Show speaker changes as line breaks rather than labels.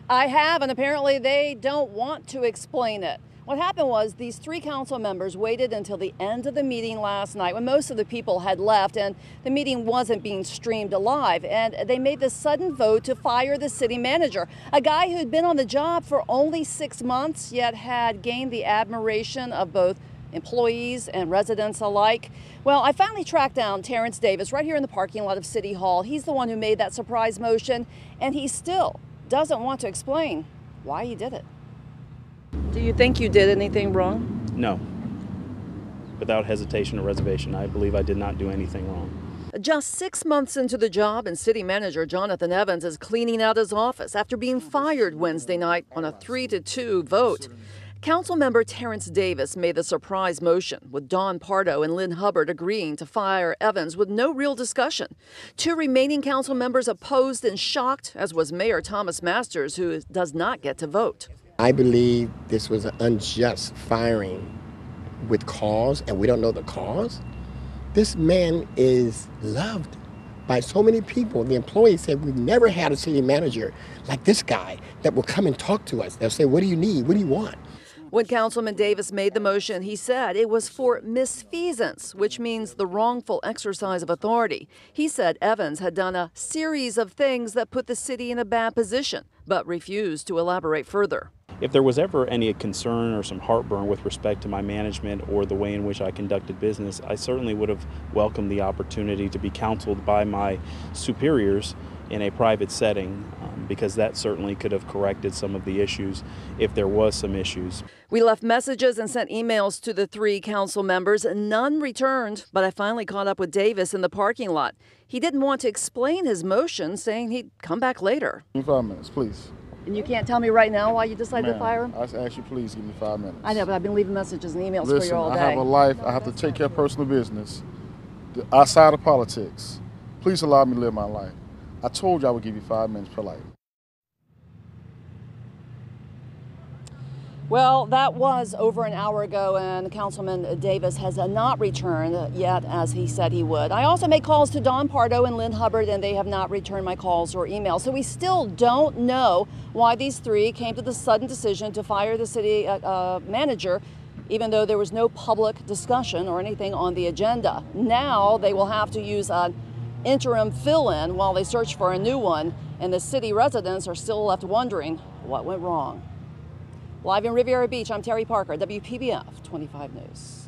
I have, and apparently they don't want to explain it. What happened was these three council members waited until the end of the meeting last night when most of the people had left and the meeting wasn't being streamed live. And they made the sudden vote to fire the city manager, a guy who'd been on the job for only 6 months, yet had gained the admiration of both employees and residents alike. Well, I finally tracked down Terrence Davis right here in the parking lot of City Hall. He's the one who made that surprise motion, and he still doesn't want to explain why he did it. Do you think you did anything wrong?
No. Without hesitation or reservation, I believe I did not do anything wrong.
Just 6 months into the job, and city manager Jonathan Evans is cleaning out his office after being fired Wednesday night on a 3-2 vote. Councilmember Terrence Davis made the surprise motion, with Don Pardo and Lynn Hubbard agreeing to fire Evans with no real discussion. Two remaining council members opposed and shocked, as was Mayor Thomas Masters, who does not get to vote.
I believe this was an unjust firing with cause, and we don't know the cause. This man is loved by so many people. The employees said we've never had a city manager like this guy that will come and talk to us. They'll say, what do you need? What do you want?
When Councilman Davis made the motion, he said it was for misfeasance, which means the wrongful exercise of authority. He said Evans had done a series of things that put the city in a bad position, but refused to elaborate further.
If there was ever any concern or some heartburn with respect to my management or the way in which I conducted business, I certainly would have welcomed the opportunity to be counseled by my superiors in a private setting, because that certainly could have corrected some of the issues if there was some issues.
We left messages and sent emails to the three council members. None returned, but I finally caught up with Davis in the parking lot. He didn't want to explain his motion, saying he'd come back later.
Give me 5 minutes, please.
And you can't tell me right now why you decided to fire him?
I ask you, please give me 5 minutes.
I know, but I've been leaving messages and emails
Listen,
for you all day.
I have a life. I have to take care of personal business. Outside of politics, please allow me to live my life. I told you I would give you 5 minutes politely.
Well, that was over an hour ago, and Councilman Davis has not returned yet, as he said he would. I also made calls to Don Pardo and Lynn Hubbard, and they have not returned my calls or emails. So we still don't know why these three came to the sudden decision to fire the city manager, even though there was no public discussion or anything on the agenda. Now they will have to use an interim fill-in while they search for a new one, and the city residents are still left wondering what went wrong. Live in Riviera Beach, I'm Terry Parker, WPBF 25 News.